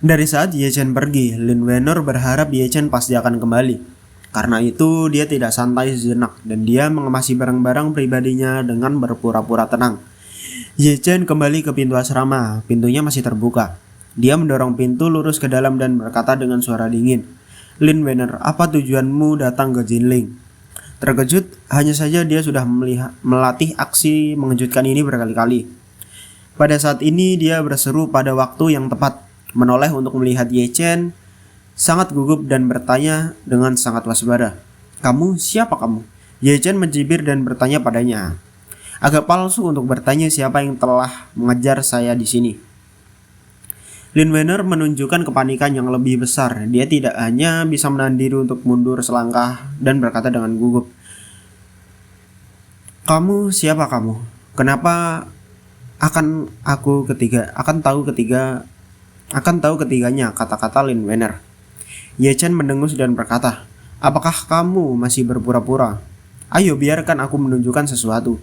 Dari saat Ye Chen pergi, Lin Wenor berharap Ye Chen pasti akan kembali. Karena itu, dia tidak santai sejenak dan dia mengemasi barang-barang pribadinya dengan berpura-pura tenang. Ye Chen kembali ke pintu asrama, pintunya masih terbuka. Dia mendorong pintu lurus ke dalam dan berkata dengan suara dingin, "Lin Wenor, apa tujuanmu datang ke Jinling?" Terkejut, hanya saja dia sudah melatih aksi mengejutkan ini berkali-kali. Pada saat ini dia berseru pada waktu yang tepat, menoleh untuk melihat Ye Chen, sangat gugup dan bertanya dengan sangat waspada, "Kamu siapa kamu?" Ye Chen mencibir dan bertanya padanya. Agak palsu untuk bertanya siapa yang telah mengejar saya di sini. Lin Wenner menunjukkan kepanikan yang lebih besar. Dia tidak hanya bisa menahan diri untuk mundur selangkah dan berkata dengan gugup, "Kamu siapa kamu? Kenapa akan tahu ketiganya," kata-kata Lin Wenner. Ye Chen mendengus dan berkata, "Apakah kamu masih berpura-pura? Ayo biarkan aku menunjukkan sesuatu."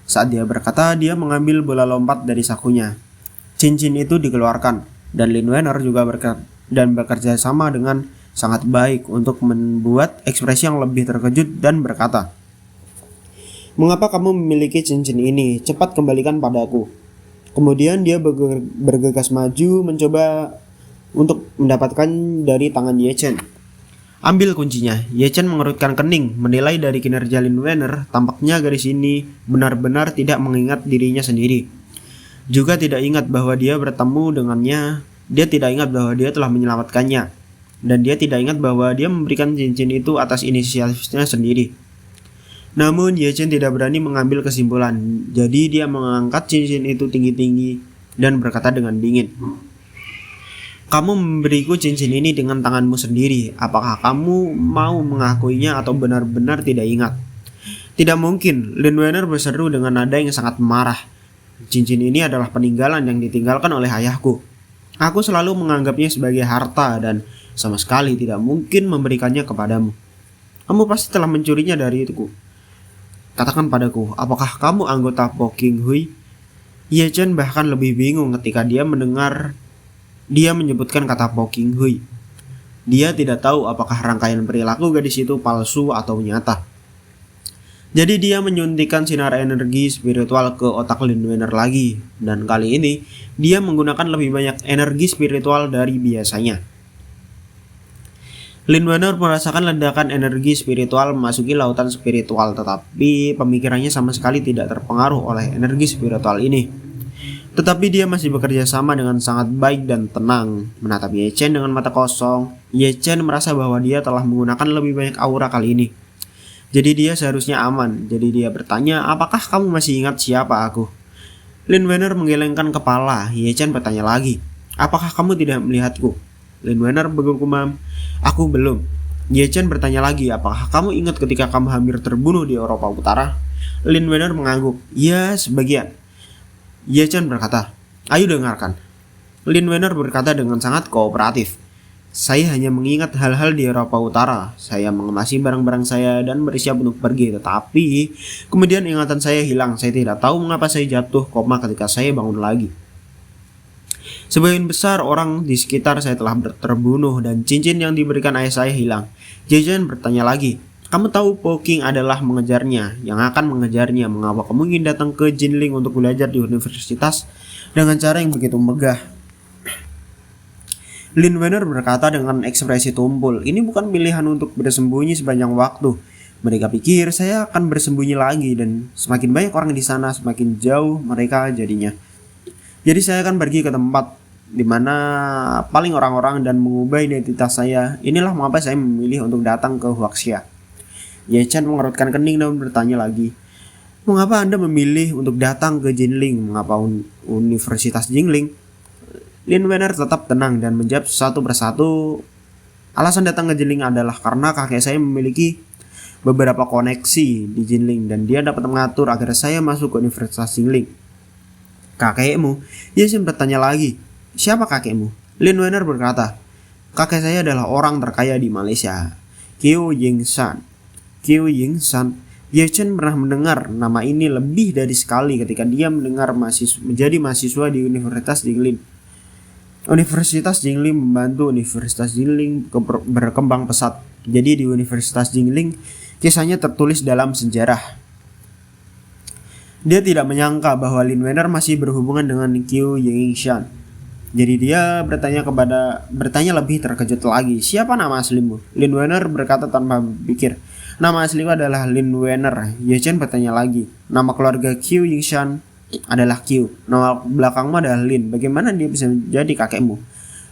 Saat dia berkata, dia mengambil bola lompat dari sakunya. Cincin itu dikeluarkan, dan Lin Wenner juga bekerja sama dengan sangat baik untuk membuat ekspresi yang lebih terkejut dan berkata, "Mengapa kamu memiliki cincin ini? Cepat kembalikan padaku." Kemudian dia bergegas maju mencoba untuk mendapatkan dari tangan Ye Chen. "Ambil kuncinya." Ye Chen mengerutkan kening, menilai dari kinerja Lin Wenner, tampaknya gadis ini benar-benar tidak mengingat dirinya sendiri. Juga tidak ingat bahwa dia bertemu dengannya, dia tidak ingat bahwa dia telah menyelamatkannya, dan dia tidak ingat bahwa dia memberikan cincin itu atas inisiatifnya sendiri. Namun Ye Chen tidak berani mengambil kesimpulan, jadi dia mengangkat cincin itu tinggi-tinggi dan berkata dengan dingin, "Kamu memberiku cincin ini dengan tanganmu sendiri. Apakah kamu mau mengakuinya atau benar-benar tidak ingat?" "Tidak mungkin," Lin Wenner berseru dengan nada yang sangat marah. "Cincin ini adalah peninggalan yang ditinggalkan oleh ayahku. Aku selalu menganggapnya sebagai harta dan sama sekali tidak mungkin memberikannya kepadamu. Kamu pasti telah mencurinya dariku. Katakan padaku, apakah kamu anggota Po King Hui?" Ye Chen bahkan lebih bingung ketika dia mendengar dia menyebutkan kata Po King Hui. Dia tidak tahu apakah rangkaian perilaku gadis itu palsu atau nyata. Jadi dia menyuntikkan sinar energi spiritual ke otak Lin Wenner lagi, dan kali ini dia menggunakan lebih banyak energi spiritual dari biasanya. Lin Wenner merasakan ledakan energi spiritual memasuki lautan spiritual, tetapi pemikirannya sama sekali tidak terpengaruh oleh energi spiritual ini. Tetapi dia masih bekerja sama dengan sangat baik dan tenang. Menatap Ye Chen dengan mata kosong, Ye Chen merasa bahwa dia telah menggunakan lebih banyak aura kali ini. Jadi dia seharusnya aman. Jadi dia bertanya, "Apakah kamu masih ingat siapa aku?" Lin Wenner menggelengkan kepala. Ye Chen bertanya lagi, "Apakah kamu tidak melihatku?" Lin Wenner bergumam, "Aku belum." Ye Chen bertanya lagi, "Apakah kamu ingat ketika kamu hampir terbunuh di Eropa Utara?" Lin Wenner mengangguk, "Ya, sebagian." Ye Chen berkata, "Ayo dengarkan." Lin Wenner berkata dengan sangat kooperatif, "Saya hanya mengingat hal-hal di Eropa Utara. Saya mengemasi barang-barang saya dan bersiap untuk pergi. Tetapi kemudian ingatan saya hilang. Saya tidak tahu mengapa saya jatuh koma ketika saya bangun lagi. Sebagian besar orang di sekitar saya telah terbunuh dan cincin yang diberikan ayah saya hilang." Ye Chen bertanya lagi, "Kamu tahu Po King adalah mengejarnya, yang akan mengejarnya. Mengapa kamu ingin datang ke Jinling untuk belajar di universitas dengan cara yang begitu megah?" Lin Wenner berkata dengan ekspresi tumpul, "Ini bukan pilihan untuk bersembunyi sepanjang waktu. Mereka pikir saya akan bersembunyi lagi dan semakin banyak orang di sana, semakin jauh mereka jadinya. Jadi saya akan pergi ke tempat di mana paling orang-orang dan mengubah identitas saya. Inilah mengapa saya memilih untuk datang ke Huaxia." Ye Chen mengerutkan kening dan bertanya lagi, "Mengapa Anda memilih untuk datang ke Jinling? Mengapa Universitas Jinling?" Lin Wenner tetap tenang dan menjawab satu persatu, "Alasan datang ke Jinling adalah karena kakek saya memiliki beberapa koneksi di Jinling dan dia dapat mengatur agar saya masuk ke Universitas Jinling." "Kakekmu?" Ye Chen bertanya lagi, "Siapa kakekmu?" Lin Wenner berkata, "Kakek saya adalah orang terkaya di Malaysia, Kiu Ying-san." Kiu Ying-san. Ye Chen pernah mendengar nama ini lebih dari sekali ketika dia menjadi mahasiswa di Universitas Jinling. Universitas Jingling membantu Universitas Jingling berkembang pesat. Jadi di Universitas Jingling kisahnya tertulis dalam sejarah. Dia tidak menyangka bahwa Lin Wener masih berhubungan dengan Qiu Yingshan. Jadi dia bertanya lebih terkejut lagi, siapa nama aslimu? Lin Wener berkata tanpa berpikir, nama asliku adalah Lin Wener. Ye Chen bertanya lagi, nama keluarga Qiu Yingshan adalah Qiu. Nama belakangmu adalah Lin. Bagaimana dia bisa jadi kakekmu?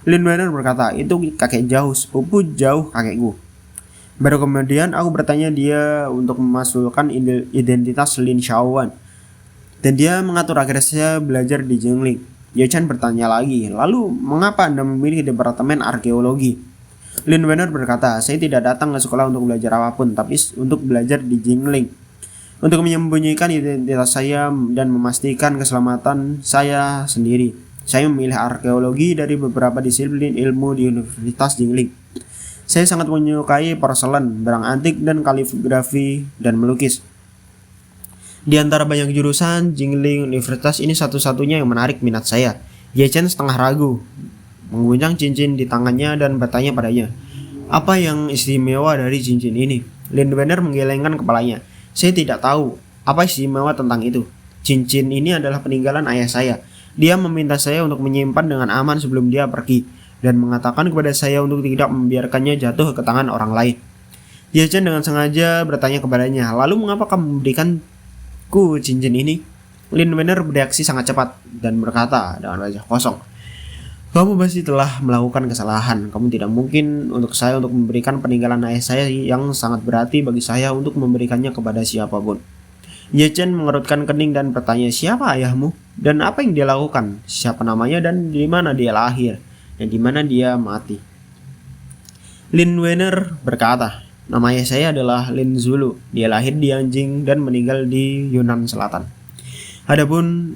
Lin Wener berkata, itu kakek jauh, sepupu jauh kakekku. Baru kemudian aku bertanya dia untuk memasukkan identitas Lin Xiaowan. Dan dia mengatur agar saya belajar di Jingling. Ye Chen bertanya lagi, lalu mengapa Anda memilih departemen arkeologi? Lin Wener berkata, saya tidak datang ke sekolah untuk belajar apapun, tapi untuk belajar di Jingling. Untuk menyembunyikan identitas saya dan memastikan keselamatan saya sendiri. Saya memilih arkeologi dari beberapa disiplin ilmu di Universitas Jingling. Saya sangat menyukai porselen, barang antik, dan kaligrafi dan melukis. Di antara banyak jurusan, Jingling Universitas ini satu-satunya yang menarik minat saya. Ye Chen setengah ragu, mengguncang cincin di tangannya dan bertanya padanya, apa yang istimewa dari cincin ini? Lin Wener menggelengkan kepalanya. Saya tidak tahu apa istimewa tentang itu. Cincin ini adalah peninggalan ayah saya. Dia meminta saya untuk menyimpan dengan aman sebelum dia pergi dan mengatakan kepada saya untuk tidak membiarkannya jatuh ke tangan orang lain. Ye Chen dengan sengaja bertanya kepadanya, lalu mengapa kamu memberikan cincin ini? Lin Wener bereaksi sangat cepat dan berkata dengan wajah kosong, kamu pasti telah melakukan kesalahan. Kamu tidak mungkin untuk saya untuk memberikan peninggalan ayah saya yang sangat berarti bagi saya untuk memberikannya kepada siapapun. Ye Chen mengerutkan kening dan bertanya, siapa ayahmu? Dan apa yang dia lakukan? Siapa namanya dan di mana dia lahir? Dan di mana dia mati? Lin Wener berkata, nama ayah saya adalah Lin Zulu. Dia lahir di Anjing dan meninggal di Yunnan Selatan. Adapun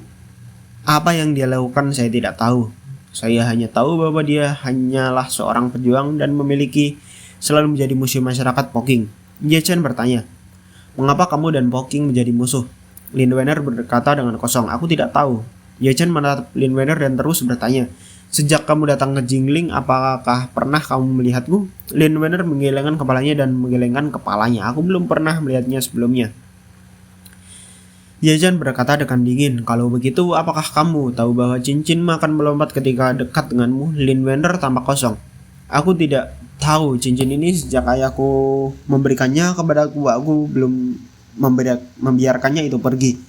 apa yang dia lakukan saya tidak tahu. Saya hanya tahu bahwa dia hanyalah seorang pejuang dan selalu menjadi musuh masyarakat Poking. Ye Chen bertanya, mengapa kamu dan Poking menjadi musuh? Lin Wener berkata dengan kosong, aku tidak tahu. Ye Chen menatap Lin Wener dan terus bertanya, sejak kamu datang ke Jingling, apakah pernah kamu melihatku? Lin Wener menggelengkan kepalanya dan menggelengkan kepalanya. Aku belum pernah melihatnya sebelumnya. Ye Chen berkata dengan dingin, kalau begitu apakah kamu tahu bahwa cincinmu akan melompat ketika dekat denganmu? Lin Wener tampak kosong. Aku tidak tahu cincin ini sejak ayahku memberikannya kepadaku. Aku belum membiarkannya itu pergi.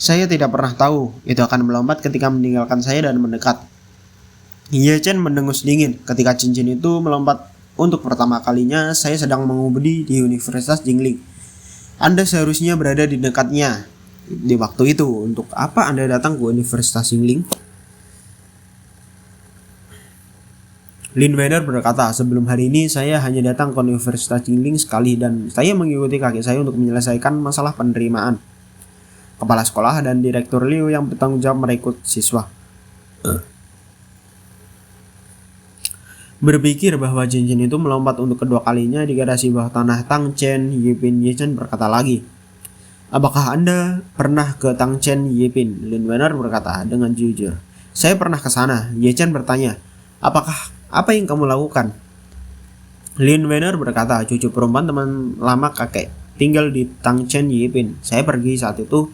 Saya tidak pernah tahu itu akan melompat ketika meninggalkan saya dan mendekat. Ye Chen mendengus dingin ketika cincin itu melompat. Untuk pertama kalinya saya sedang mengubdi di Universitas Jingling. Anda seharusnya berada di dekatnya di waktu itu. Untuk apa Anda datang ke Universitas Jingling? Lin Wener berkata, sebelum hari ini saya hanya datang ke Universitas Jingling sekali dan saya mengikuti kakek saya untuk menyelesaikan masalah penerimaan. Kepala sekolah dan Direktur Liu yang bertanggung jawab merekrut siswa. Berpikir bahwa cincin itu melompat untuk kedua kalinya di garasi bawah tanah Tangchen, Ye Chen berkata lagi, apakah Anda pernah ke Tangchen, Yipin? Lin Wener berkata dengan jujur, saya pernah ke sana. Ye Chen bertanya, apa yang kamu lakukan? Lin Wener berkata, cucu perempuan teman lama kakek tinggal di Tangchen, Yipin. Saya pergi saat itu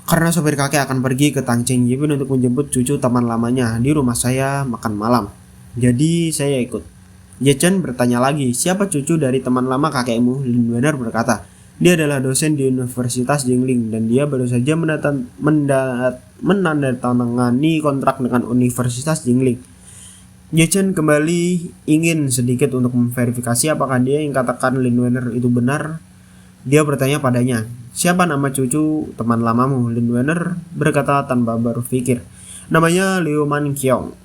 karena sopir kakek akan pergi ke Tangchen, Yipin untuk menjemput cucu teman lamanya di rumah saya makan malam. Jadi saya ikut. Ye Chen bertanya lagi, siapa cucu dari teman lama kakekmu? Lin Wener berkata, dia adalah dosen di Universitas Jingling dan dia baru saja menandatangani kontrak dengan Universitas Jingling. Ye Chen kembali ingin sedikit untuk memverifikasi apakah dia yang katakan Lin Wener itu benar. Dia bertanya padanya, siapa nama cucu teman lamamu? Lin Wener berkata tanpa berpikir, namanya Liu Man Qiong.